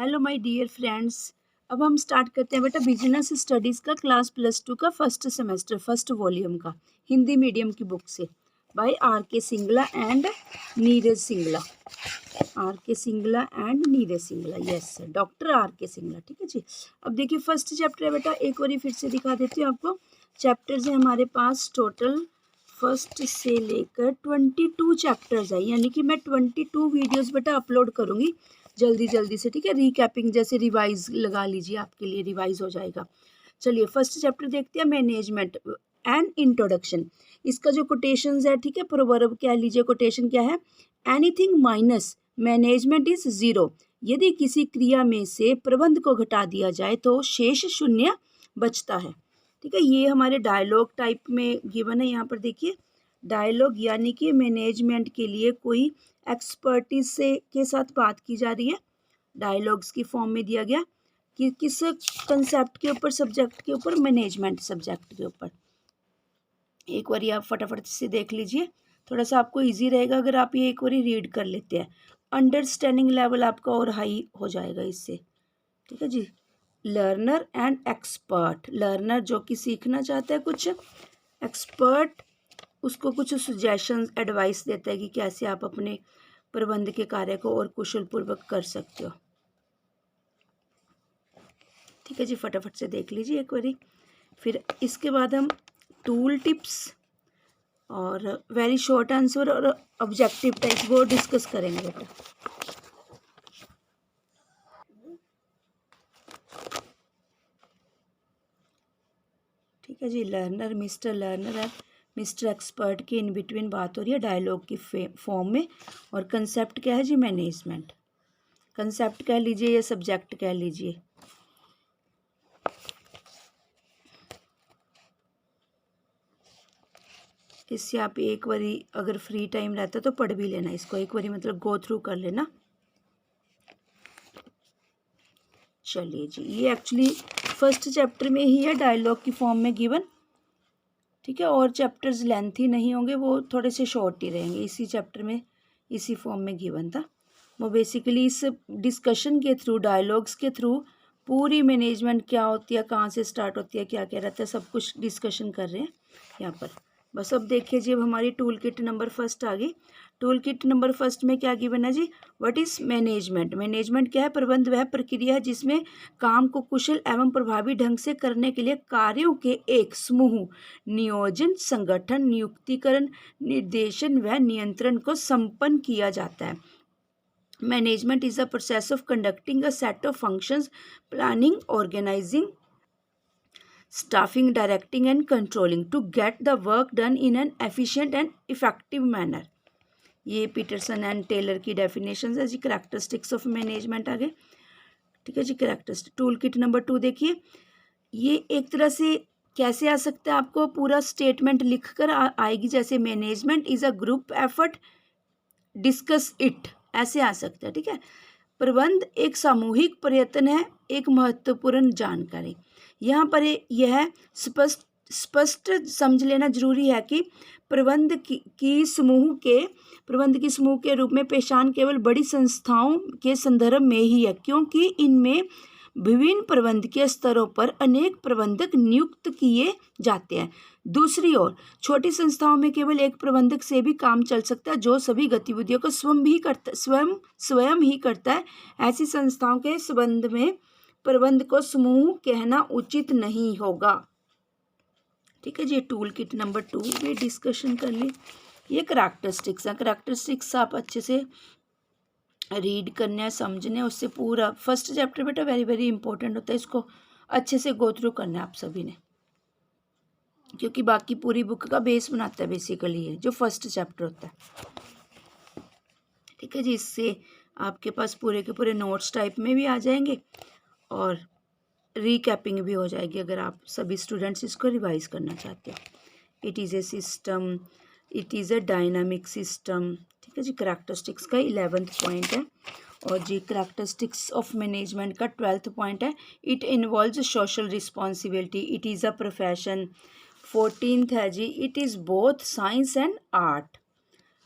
Hello my dear friends. अब हम start करते हैं बेटा बिजनेस स्टडीज़ का क्लास +2 का फर्स्ट सेमेस्टर फर्स्ट वॉल्यूम का हिंदी मीडियम की बुक से बाय आर के सिंगला एंड नीरज सिंगला। आर के Singla and Neeraj Singla, yes doctor R के सिंगला। ठीक है जी। अब देखिए फर्स्ट चैप्टर है बेटा, एक बार फिर से दिखा देती हूँ आपको। चैप्टर्स है हमारे पास टोटल फर्स्ट से लेकर 22 चैप्टर्स है, यानी कि मैं 22 वीडियोस बेटा अपलोड करूँगी जल्दी जल्दी से। ठीक है, रिकैपिंग जैसे रिवाइज लगा लीजिए, आपके लिए रिवाइज हो जाएगा। चलिए फर्स्ट चैप्टर देखते हैं, मैनेजमेंट एंड इंट्रोडक्शन। इसका जो कोटेशंस है, ठीक है, प्रोवर्ब कह लीजिए, कोटेशन क्या है, anything minus management is zero. यदि किसी क्रिया में से प्रबंध को घटा दिया जाए तो शेष शून्य बचता है। ठीक है, ये हमारे डायलॉग टाइप में गिवन है। यहाँ पर देखिए डायलॉग, यानी कि मैनेजमेंट के लिए कोई एक्सपर्टीज से के साथ बात की जा रही है, डायलॉग्स की फॉर्म में दिया गया कि किस कंसेप्ट के ऊपर, सब्जेक्ट के ऊपर, मैनेजमेंट सब्जेक्ट के ऊपर। एक बार आप फटाफट से देख लीजिए, थोड़ा सा आपको इजी रहेगा अगर आप ये एक बार रीड कर लेते हैं। अंडरस्टैंडिंग लेवल आपका और हाई हो जाएगा इससे। ठीक है जी। लर्नर एंड एक्सपर्ट, लर्नर जो कि सीखना चाहता है कुछ, एक्सपर्ट उसको कुछ सजेशंस एडवाइस देता है कि कैसे आप अपने प्रबंध के कार्य को और कुशल पूर्वक कर सकते हो। ठीक है जी, फटाफट से देख लीजिए एक बारी। फिर इसके बाद हम टूल टिप्स और वेरी शॉर्ट आंसर और ऑब्जेक्टिव टाइप वो डिस्कस करेंगे बेटा। ठीक है जी। लर्नर, मिस्टर लर्नर है, मिस्टर एक्सपर्ट की इन बिटवीन बात हो रही है डायलॉग की फॉर्म में। और कंसेप्ट क्या है जी, मैनेजमेंट। कंसेप्ट कह लीजिए या सब्जेक्ट कह लीजिए। इससे आप एक बारी अगर फ्री टाइम रहता तो पढ़ भी लेना इसको, एक बारी मतलब गो थ्रू कर लेना। चलिए जी, ये एक्चुअली फर्स्ट चैप्टर में ही है, डायलॉग की फॉर्म में गिवन। ठीक है, और चैप्टर्स लेंथी नहीं होंगे, वो थोड़े से शॉर्ट ही रहेंगे। इसी चैप्टर में इसी फॉर्म में गिवन था। वो बेसिकली इस डिस्कशन के थ्रू, डायलॉग्स के थ्रू पूरी मैनेजमेंट क्या होती है, कहाँ से स्टार्ट होती है, क्या क्या रहता है, सब कुछ डिस्कशन कर रहे हैं यहाँ पर। बस अब देखिए जी, अब हमारी टूल किट नंबर फर्स्ट आ गई। टूल किट नंबर फर्स्ट में क्या गिवन है जी, व्हाट इज मैनेजमेंट। मैनेजमेंट क्या है, प्रबंध वह प्रक्रिया है जिसमें काम को कुशल एवं प्रभावी ढंग से करने के लिए कार्यों के एक समूह, नियोजन, संगठन, नियुक्तिकरण, निर्देशन व नियंत्रण को संपन्न किया जाता है। Management is a process of conducting a set of functions, planning, organising, staffing, directing and controlling to get the work done in an efficient and effective manner। ये पीटरसन एंड टेलर की डेफिनेशन है जी। Characteristics of management आ गए। ठीक है जी, characteristic. Tool kit number 2 देखिए, ये एक तरह से कैसे आ सकता है, आपको पूरा स्टेटमेंट लिखकर आएगी, जैसे management is a group effort, discuss it, ऐसे आ सकता है। ठीक है, प्रबंध एक सामूहिक प्रयत्न है, एक महत्वपूर्ण जानकारी। यहाँ पर यह स्पष्ट समझ लेना जरूरी है कि प्रबंध की समूह के रूप में पहचान केवल बड़ी संस्थाओं के संदर्भ में ही है, क्योंकि इनमें विभिन्न प्रबंध के स्तरों पर अनेक प्रबंधक नियुक्त किए जाते हैं। दूसरी ओर छोटी संस्थाओं में केवल एक प्रबंधक से भी काम चल सकता है, जो सभी गतिविधियों को स्वयं ही करता है। ऐसी संस्थाओं के संबंध में प्रबंध को समूह कहना उचित नहीं होगा। ठीक है जी, टूल किट नंबर 2 में डिस्कशन कर ली। ये करैक्टरिस्टिक्स है, करैक्टरिस्टिक्स आप अच्छे से रीड करना है, समझना है, उससे पूरा फर्स्ट चैप्टर बेटा वेरी वेरी इंपॉर्टेंट होता है, इसको अच्छे से गो थ्रू करना है आप सभी ने, क्योंकि बाकी पूरी बुक का बेस बनाता है बेसिकली ये जो फर्स्ट चैप्टर होता है। ठीक है जी, इससे आपके पास पूरे के पूरे नोट्स टाइप में भी आ जाएंगे और रिकैपिंग भी हो जाएगी अगर आप सभी स्टूडेंट्स इसको रिवाइज करना चाहते हो। It is a system, it is a dynamic system. ठीक है जी, करैक्टरिस्टिक्स का 11th पॉइंट है। और जी करैक्टरिस्टिक्स ऑफ मैनेजमेंट का 12th पॉइंट है, it involves social responsibility, it is a profession. 14th है जी, it is both science and art.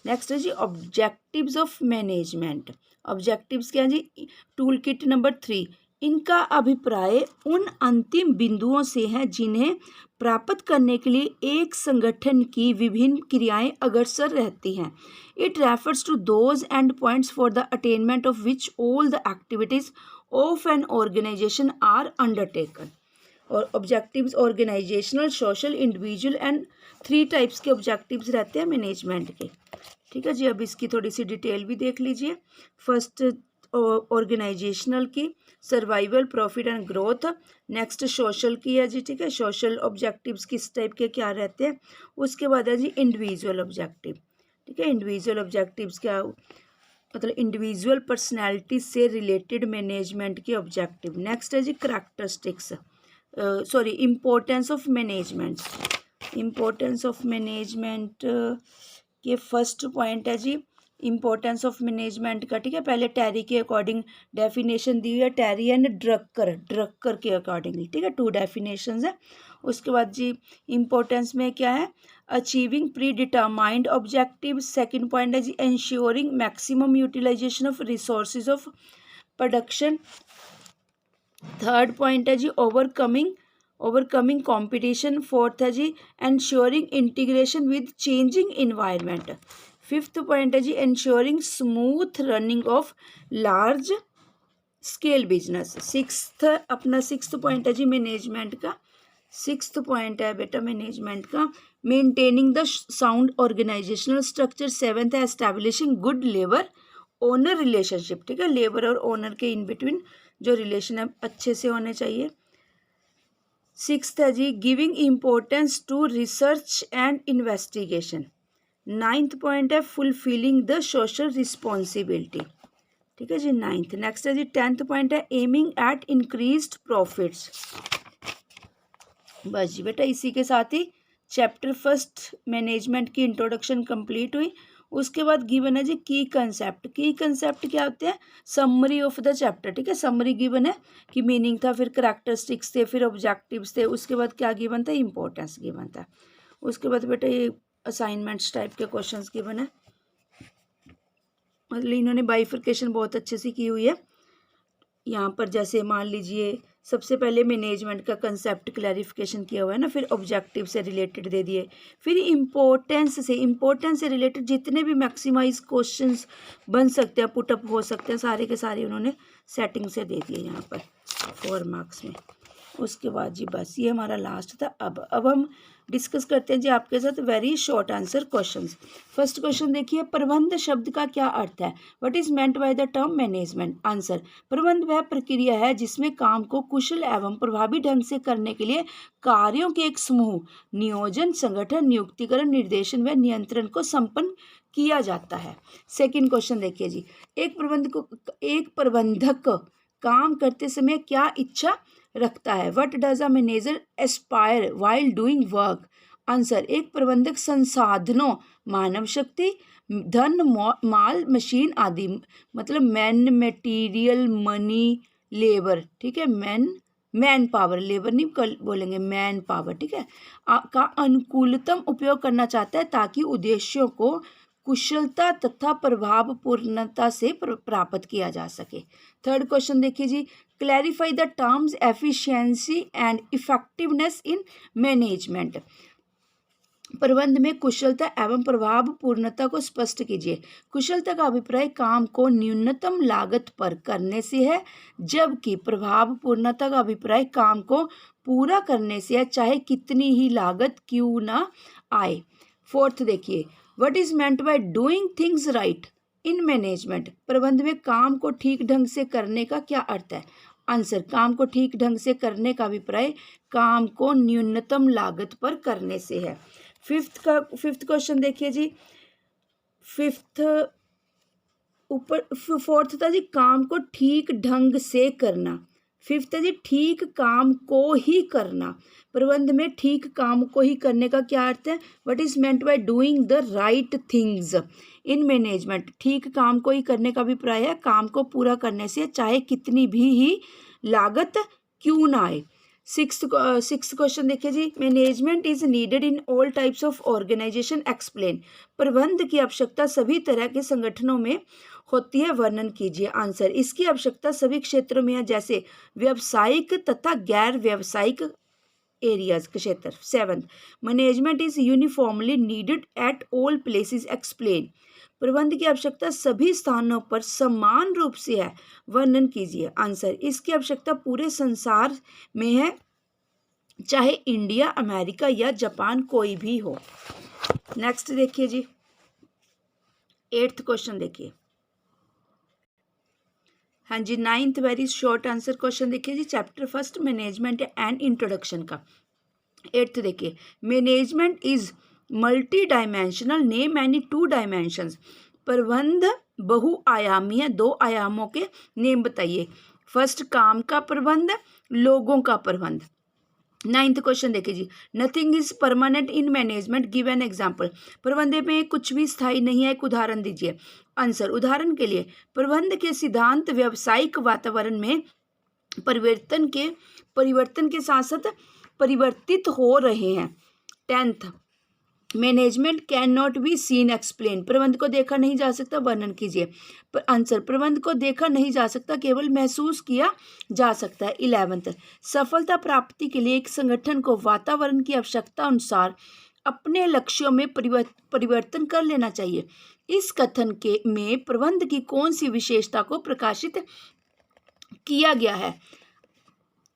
Next है जी ऑब्जेक्टिव्स ऑफ मैनेजमेंट। ऑब्जेक्टिव्स क्या है जी, टूल किट नंबर 3, इनका अभिप्राय उन अंतिम बिंदुओं से है जिन्हें प्राप्त करने के लिए एक संगठन की विभिन्न क्रियाएं अग्रसर रहती हैं. It refers to those end points for the attainment of which all the activities of an organization are undertaken. और objectives organizational, social, individual and 3 types के ऑब्जेक्टिव्स रहते हैं मैनेजमेंट के. ठीक है जी. अब इसकी थोड़ी सी डिटेल भी देख लीजिए. फर्स्ट ऑर्गेनाइजेशनल की survival, profit and growth. Next social की है जी. ठीक है, सोशल ऑब्जेक्टिव्स किस टाइप के क्या रहते हैं. उसके बाद है जी इंडिविजुअल ऑब्जेक्टिव. ठीक है, इंडिविजुअल ऑब्जेक्टिव्स क्या मतलब इंडिविजुअल पर्सनैलिटी से रिलेटेड मैनेजमेंट के ऑब्जेक्टिव. नेक्स्ट है जी characteristics, sorry importance of management. Importance of management के फर्स्ट पॉइंट है जी इम्पोर्टेंस ऑफ मैनेजमेंट का. ठीक है, पहले टैरी के अकॉर्डिंग डेफिनेशन दी हुई है, टैरी एंड ड्रक्कर के अकॉर्डिंगली. ठीक है, 2 डेफिनेशंस है. उसके बाद जी इम्पोर्टेंस में क्या है, achieving predetermined objective. Second point है जी ensuring maximum utilisation of resources of production. Third point है जी ओवरकमिंग कंपटीशन. फोर्थ है जी ensuring integration with changing environment. Fifth point है जी ensuring smooth running of large scale business. Sixth point है जी मैनेजमेंट का. सिक्स्थ पॉइंट है बेटा मैनेजमेंट का maintaining the sound organisational structure. Seventh है establishing good labour owner relationship. ठीक है, लेबर और ओनर के इन बिटवीन जो रिलेशन है अच्छे से होने चाहिए. सिक्स्थ है जी giving importance to research and investigation. Ninth point है फुलफिलिंग द सोशल रिस्पॉन्सिबिलिटी. ठीक है जी, नाइन्थ. नेक्स्ट है जी 10th पॉइंट है एमिंग एट इंक्रीज्ड प्रॉफिट्स. बस जी बेटा इसी के साथ ही चैप्टर फर्स्ट मैनेजमेंट की इंट्रोडक्शन कंप्लीट हुई. उसके बाद गिवन है जी की कंसेप्ट. की कंसेप्ट क्या होते हैं, समरी ऑफ द चैप्टर. ठीक है, समरी गिवन है कि मीनिंग था, फिर करैक्टरिस्टिक्स थे, फिर ऑब्जेक्टिव्स थे, उसके बाद क्या गिवन था, इंपॉर्टेंस गिवन था. उसके बाद बेटा ये असाइनमेंट्स टाइप के क्वेश्चंस गिवन है. मतलब इन्होंने बाइफर्केशन बहुत अच्छे से की हुई है. यहाँ पर जैसे मान लीजिए सबसे पहले मैनेजमेंट का कंसेप्ट क्लैरिफिकेशन किया हुआ है ना, फिर ऑब्जेक्टिव से रिलेटेड दे दिए, फिर इम्पोर्टेंस से रिलेटेड जितने भी मैक्सिमाइज क्वेश्चंस बन सकते हैं, पुटअप हो सकते हैं, सारे के सारे उन्होंने सेटिंग से दे दिए यहाँ पर 4 मार्क्स में. उसके बाद जी बस ये हमारा लास्ट था. अब हम डिस्कस करते हैं जी आपके साथ very short answer questions. First question देखिए, प्रबंध शब्द का क्या अर्थ है. What is meant by the term management. Answer, प्रबंध वह प्रक्रिया है जिसमें काम को कुशल एवं प्रभावी ढंग से करने के लिए कार्यों के एक समूह, नियोजन, संगठन, नियुक्तिकरण, निर्देशन व नियंत्रण को संपन्न किया जाता है. सेकेंड क्वेश्चन देखिए जी, एक प्रबंधक काम करते समय क्या इच्छा रखता है. What does a manager Aspire while doing work. Answer, एक प्रबंधक संसाधनों, मानव शक्ति, धन, माल, मशीन आदि, मतलब मैन, मटेरियल, मनी, लेबर. ठीक है, मैन पावर, लेबर नहीं कल बोलेंगे, मैन पावर. ठीक है, का अनुकूलतम उपयोग करना चाहता है ताकि उद्देश्यों को कुशलता तथा प्रभावपूर्णता से प्राप्त किया जा सके. थर्ड क्वेश्चन देखिए जी, clarify the terms efficiency and effectiveness in management. प्रबंध में कुशलता एवं प्रभावपूर्णता को स्पष्ट कीजिए. कुशलता का अभिप्राय काम को न्यूनतम लागत पर करने से है, जबकि प्रभावपूर्णता का अभिप्राय काम को पूरा करने से है, चाहे कितनी ही लागत क्यों ना आए. फोर्थ देखिए, what is meant by doing things right in management. प्रबंध में काम को ठीक ढंग से करने का क्या अर्थ है. आंसर, काम को ठीक ढंग से करने का अभिप्राय काम को न्यूनतम लागत पर करने से है. फिफ्थ क्वेश्चन देखिए जी, फोर्थ था जी काम को ठीक ढंग से करना. फिफ्थ है जी ठीक काम को ही करना. प्रबंध में ठीक काम को ही करने का क्या अर्थ है. What is meant by doing the right things in management. ठीक काम को ही करने का अभिप्राय है काम को पूरा करने से चाहे कितनी भी ही लागत क्यों ना आए. सिक्स्थ क्वेश्चन देखिए जी, management is needed in all types of organisation explain. प्रबंध की आवश्यकता सभी तरह के संगठनों में होती है वर्णन कीजिए। आंसर, इसकी आवश्यकता सभी क्षेत्रों में है, जैसे व्यावसायिक तथा गैर व्यावसायिक एरियाज क्षेत्र। 7th, management is uniformly needed at all places. Explain, प्रबंध की आवश्यकता सभी स्थानों पर समान रूप से है, वर्णन कीजिए। आंसर, इसकी आवश्यकता पूरे संसार में है, चाहे इंडिया, अमेरिका या जापान कोई भी हो। नेक्स्ट देखिए जी, 8th क्वेश्चन देखिए। हाँ जी, 9th very short answer question देखिए जी, chapter first management and introduction का। 8th देखिए, management is multi dimensional, name any 2 dimensions. प्रबंध बहुआयामी है, 2 आयामों के नेम बताइए। फर्स्ट, काम का प्रबंध, लोगों का प्रबंध। 9th क्वेश्चन देखिए जी, nothing is permanent in management, give an example. प्रबंध में कुछ भी स्थायी नहीं है, एक उदाहरण दीजिए। आंसर, उदाहरण के लिए प्रबंध के सिद्धांत व्यावसायिक वातावरण में परिवर्तन के साथ साथ परिवर्तित हो रहे हैं। 10th, management can not be seen. Explain, प्रबंध को देखा नहीं जा सकता, वर्णन कीजिए। आंसर, प्रबंध को देखा नहीं जा सकता, केवल महसूस किया जा सकता है। 11th, सफलता प्राप्ति के लिए एक संगठन को वातावरण की आवश्यकता अनुसार अपने लक्ष्यों में परिवर्तन कर लेना चाहिए। इस कथन में प्रबंध की कौन सी विशेषता को प्रकाशित किया गया है?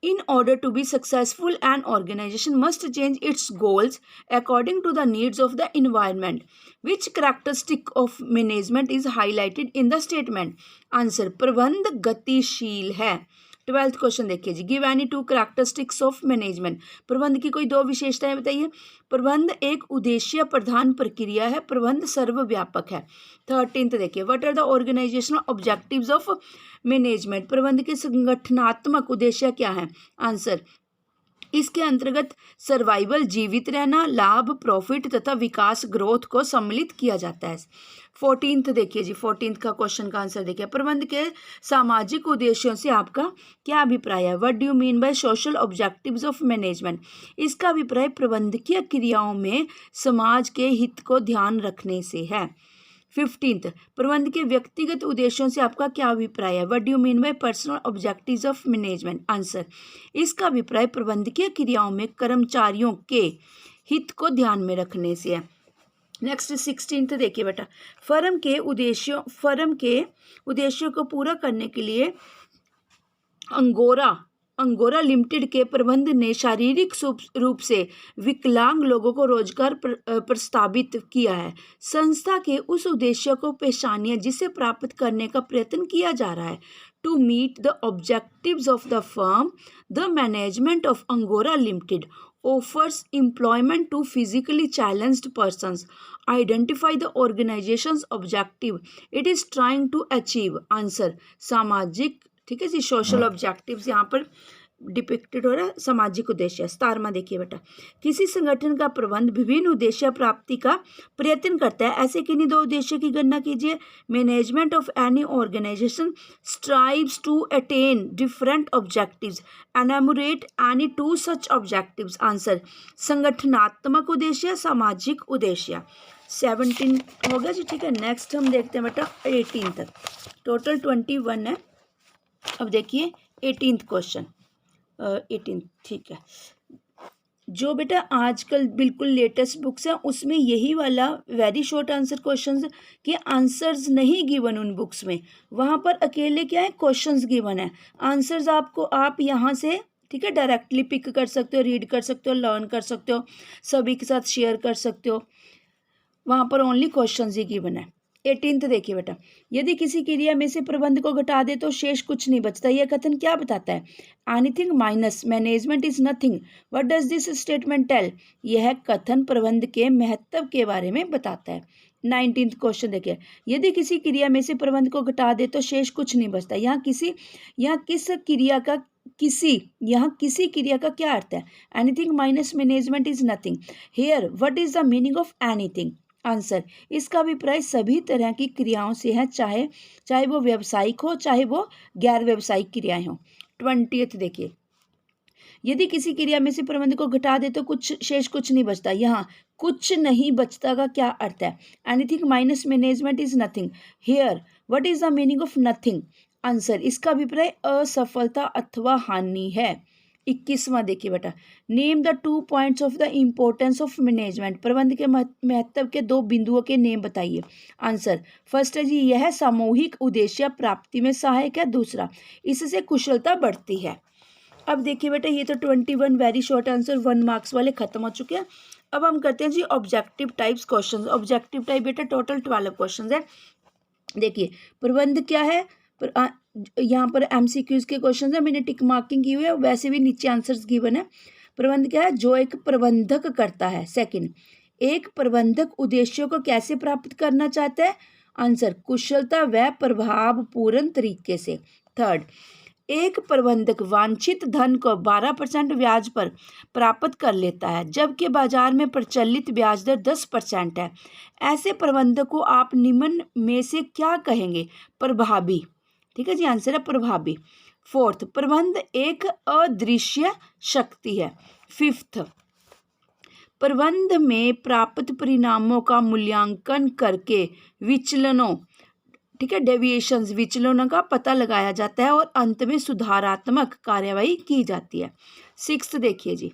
In order to be successful, an organization must change its goals according to the needs of the environment. Which characteristic of management is highlighted in the statement? Answer, प्रबंध गतिशील है। 12th क्वेश्चन देखिए जी, give any 2 characteristics of management। प्रबंध की कोई 2 विशेषताएं बताइए। प्रबंध एक उद्देश्य प्रधान प्रक्रिया है, प्रबंध सर्वव्यापक है। 13th देखिए, what are the organisational objectives of management. प्रबंध के संगठनात्मक उद्देश्य क्या है? आंसर, इसके अंतर्गत सर्वाइवल, जीवित रहना, लाभ, प्रॉफिट तथा विकास, ग्रोथ को सम्मिलित किया जाता है। 14th देखिए जी, 14th का क्वेश्चन का आंसर देखिए, प्रबंध के सामाजिक उद्देश्यों से आपका क्या अभिप्राय है? What do you mean by social objectives of management. इसका अभिप्राय प्रबंधकीय क्रियाओं में समाज के हित को ध्यान रखने से है। 15th, प्रबंध के व्यक्तिगत उद्देश्यों से आपका क्या अभिप्राय है? What do you mean by personal objectives of management. Answer, इसका अभिप्राय प्रबंधकीय क्रियाओं में कर्मचारियों के हित को ध्यान में रखने से है। नेक्स्ट 16th देखिए बेटा, फर्म के उद्देश्यों को पूरा करने के लिए अंगोरा लिमिटेड के प्रबंध ने शारीरिक रूप से विकलांग लोगों को रोजगार प्रस्तावित किया है। संस्था के उस उद्देश्य को पहचानिए जिसे प्राप्त करने का प्रयत्न किया जा रहा है। To meet the objectives of the firm, the management of Angora Limited offers employment to physically challenged persons. Identify the organization's objective it is trying to achieve. Answer, सामाजिक, ठीक है जी, सोशल ऑब्जेक्टिव्स यहाँ पर डिपिक्टेड हो रहा है, सामाजिक उद्देश्य। 17वां देखिए बेटा, किसी संगठन का प्रबंध विभिन्न उद्देश्य प्राप्ति का प्रयत्न करता है, ऐसे किन्हीं 2 उद्देश्य की गणना कीजिए। Management of any organisation strives to attain different objectives, enumerate any 2 such objectives. Answer, संगठनात्मक उद्देश्य, सामाजिक उद्देश्य। 17 हो गया जी, ठीक है। नेक्स्ट हम देखते हैं बेटा 18 तक, टोटल 21 है। अब देखिए 18th क्वेश्चन, 18 ठीक है। जो बेटा आजकल बिल्कुल लेटेस्ट बुक्स हैं उसमें यही वाला वेरी शॉर्ट आंसर क्वेश्चंस के आंसर्स नहीं गिवन उन बुक्स में, वहाँ पर अकेले क्या है, क्वेश्चंस गिवन है। आंसर्स आपको आप यहाँ से, ठीक है, डायरेक्टली पिक कर सकते हो, रीड कर सकते हो, लर्न कर सकते हो, सभी के साथ शेयर कर सकते हो। वहाँ पर ओनली क्वेश्चंस ही गिवन है। 18th देखिए बेटा, यदि किसी क्रिया में से प्रबंध को घटा दे तो शेष कुछ नहीं बचता, यह कथन क्या बताता है? Anything minus management is nothing. What does this statement tell? यह कथन प्रबंध के महत्व के बारे में बताता है। 19th क्वेश्चन देखिए, यदि किसी क्रिया में से प्रबंध को घटा दे तो शेष कुछ नहीं बचता। यहाँ किसी क्रिया का क्या अर्थ है? Anything minus management is nothing. Here what is the meaning of anything? Answer, इसका अभिप्राय सभी तरह की क्रियाओं से है, चाहे वो व्यावसायिक हो, चाहे वो गैर व्यावसायिक क्रियाएं हो। 20th देखिए, यदि किसी क्रिया में से प्रबंध को घटा दे तो कुछ शेष कुछ नहीं बचता। यहाँ कुछ नहीं बचता का क्या अर्थ है? Anything minus management is nothing. Here what is the meaning of nothing? Answer, इसका अभिप्राय असफलता अथवा हानि है। 21वां देखिए बेटा, name the 2 points of the importance of management. प्रबंध के महत्व के 2 बिंदुओं के नेम बताइए। आंसर, फर्स्ट है जी, यह सामूहिक उद्देश्य प्राप्ति में सहायक है। दूसरा, इससे कुशलता बढ़ती है। अब देखिए बेटा, ये तो 21 वेरी शॉर्ट आंसर 1 मार्क्स वाले खत्म हो चुके हैं। अब हम करते हैं जी objective types question. Objective type बेटा टोटल 12 क्वेश्चन है। देखिए प्रबंध क्या है, यहाँ पर MCQs के क्वेश्चन है, मैंने टिक मार्किंग की हुई है, वैसे भी नीचे आंसर्स गिवन है। प्रबंध क्या है? जो एक प्रबंधक करता है। सेकंड, एक प्रबंधक उद्देश्यों को कैसे प्राप्त करना चाहता है? आंसर, कुशलता व प्रभावपूर्ण तरीके से। थर्ड, एक प्रबंधक वांछित धन को 12% ब्याज पर प्राप्त कर लेता है, जबकि बाजार में प्रचलित ब्याज दर 10% है। ऐसे प्रबंधक को आप निम्न में से क्या कहेंगे? प्रभावी। ठीक है जी, आंसर है प्रभावी। फोर्थ, प्रबंध एक अदृश्य शक्ति है। फिफ्थ, प्रबंध में प्राप्त परिणामों का मूल्यांकन करके विचलनों, ठीक है, डेविएशंस, विचलनों का पता लगाया जाता है और अंत में सुधारात्मक कार्यवाही की जाती है। सिक्स्थ देखिए जी,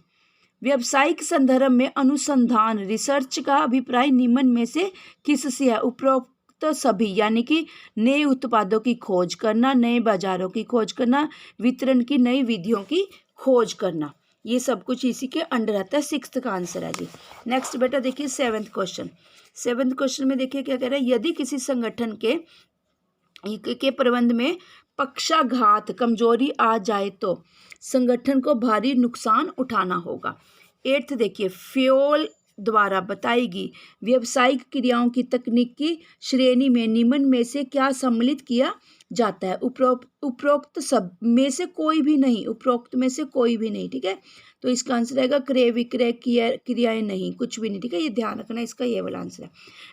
व्यावसायिक संदर्भ में अनुसंधान रिसर्च का अभिप्राय निम्न में से किससे है? उपरोक्त सभी, यानी कि नए उत्पादों की खोज करना, नए बाजारों की खोज करना, वितरण की नई विधियों की खोज करना, ये सब कुछ इसी के अंडर आता है। सिक्स्थ का आंसर है जी। नेक्स्ट बेटा देखिए 7th क्वेश्चन। 7th क्वेश्चन में देखिए क्या कह रहा है, यदि किसी संगठन के प्रबंध में पक्षाघात, कमजोरी आ जाए तो संगठन को भारी नुकसान उठाना होगा। 8th देखिए, फ्योल द्वारा बताएगी व्यावसायिक क्रियाओं की तकनीकी श्रेणी में निम्न में से क्या सम्मिलित किया जाता है? उपरोक्त सब में से कोई भी नहीं, उपरोक्त में से कोई भी नहीं। ठीक है, तो इसका आंसर आएगा क्रय विक्रय क्रियाएं नहीं, कुछ भी नहीं। ठीक है, ये ध्यान रखना, इसका ये वाला आंसर है।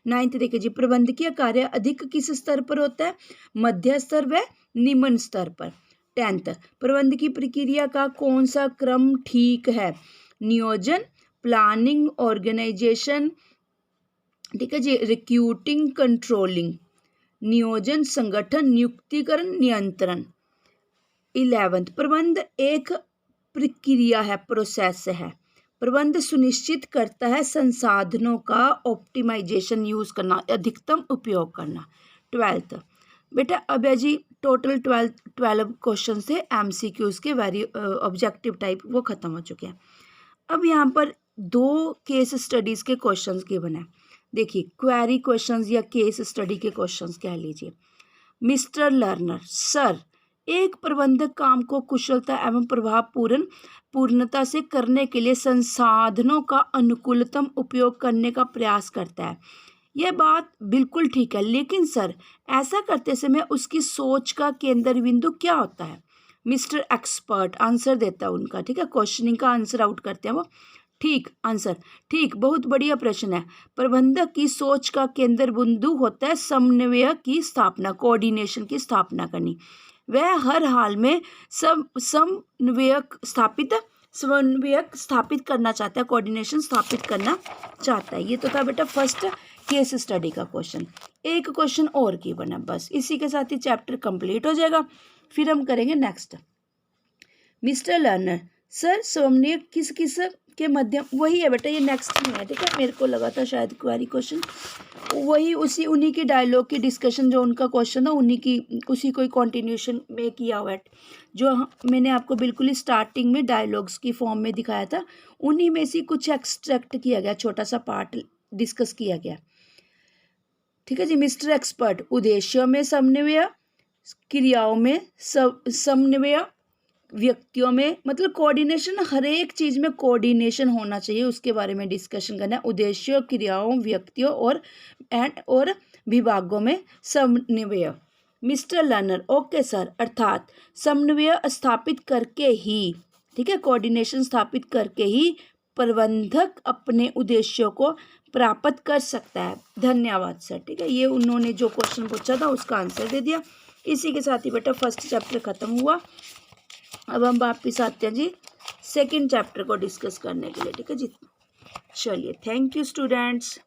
9th देखिए जी, प्रबंधकीय कार्य अधिक किस स्तर पर होता है? मध्य स्तर व निम्न स्तर पर। 10th, प्रबंध की प्रक्रिया का कौन सा क्रम ठीक है? नियोजन, प्लानिंग, ऑर्गेनाइजेशन, ठीक है जी, रिक्रूटिंग, कंट्रोलिंग। नियोजन, संगठन, नियुक्तिकरण, नियंत्रण। 11th, प्रबंध एक प्रक्रिया है, प्रोसेस है। प्रबंध सुनिश्चित करता है संसाधनों का ऑप्टिमाइजेशन यूज करना, अधिकतम उपयोग करना। 12th बेटा, अब है जी टोटल 12 क्वेश्चन थे MCQs के, वेरी ऑब्जेक्टिव टाइप, वो खत्म हो चुके हैं। अब यहाँ पर 2 केस स्टडीज के क्वेश्चंस गिवन है। देखिए क्वेरी क्वेश्चंस या केस स्टडी के क्वेश्चंस कह लीजिए। मिस्टर लर्नर, सर, एक प्रबंधक काम को कुशलता एवं पूर्णता से करने के लिए संसाधनों का अनुकूलतम उपयोग करने का प्रयास करता है। यह बात बिल्कुल ठीक है, लेकिन सर ऐसा करते समय उसकी सोच का केंद्र बिंदु क्या होता है? मिस्टर एक्सपर्ट आंसर देता है उनका। ठीक है, क्वेश्चनिंग का आंसर आउट करते हैं वो। ठीक आंसर, ठीक, बहुत बढ़िया प्रश्न है। प्रबंधक की सोच का केंद्र बिंदु होता है समन्वय की स्थापना, कोऑर्डिनेशन की स्थापना करनी। वह हर हाल में समन्वय स्थापित करना चाहता है, कोऑर्डिनेशन स्थापित करना चाहता है। ये तो था बेटा फर्स्ट केस स्टडी का क्वेश्चन। एक क्वेश्चन और की बना, बस इसी के साथ ही चैप्टर कंप्लीट हो जाएगा। फिर हम करेंगे नेक्स्ट। मिस्टर लर्नर, सर समन्वय किस किस के मध्यम, वही है बेटा, ये नेक्स्ट में है। ठीक है, मेरे को लगा था शायद क्वेरी क्वेश्चन वही उन्हीं की डायलॉग की डिस्कशन, जो उनका क्वेश्चन था उसी को कंटिन्यूशन में किया हुआ है। जो मैंने आपको बिल्कुल ही स्टार्टिंग में डायलॉग्स की फॉर्म में दिखाया था, उन्हीं में से कुछ एक्सट्रैक्ट किया गया, छोटा सा पार्ट डिस्कस किया गया। ठीक है जी। मिस्टर एक्सपर्ट, उद्देश्यों में समन्वय, क्रियाओं में समन्वय, व्यक्तियों में, मतलब कोऑर्डिनेशन, हर एक चीज में कोऑर्डिनेशन होना चाहिए, उसके बारे में डिस्कशन करना है। उद्देश्यों, क्रियाओं, व्यक्तियों और विभागों में समन्वय। मिस्टर लर्नर, ओके सर, अर्थात समन्वय स्थापित करके ही, ठीक है, कोऑर्डिनेशन स्थापित करके ही प्रबंधक अपने उद्देश्यों को प्राप्त कर सकता है। धन्यवाद सर। ठीक है, ये उन्होंने जो क्वेश्चन पूछा था उसका आंसर दे दिया। इसी के साथ ही बेटा फर्स्ट चैप्टर खत्म हुआ। अब हम वापिस आते हैं जी सेकंड चैप्टर को डिस्कस करने के लिए, ठीक है जी। चलिए, थैंक यू स्टूडेंट्स।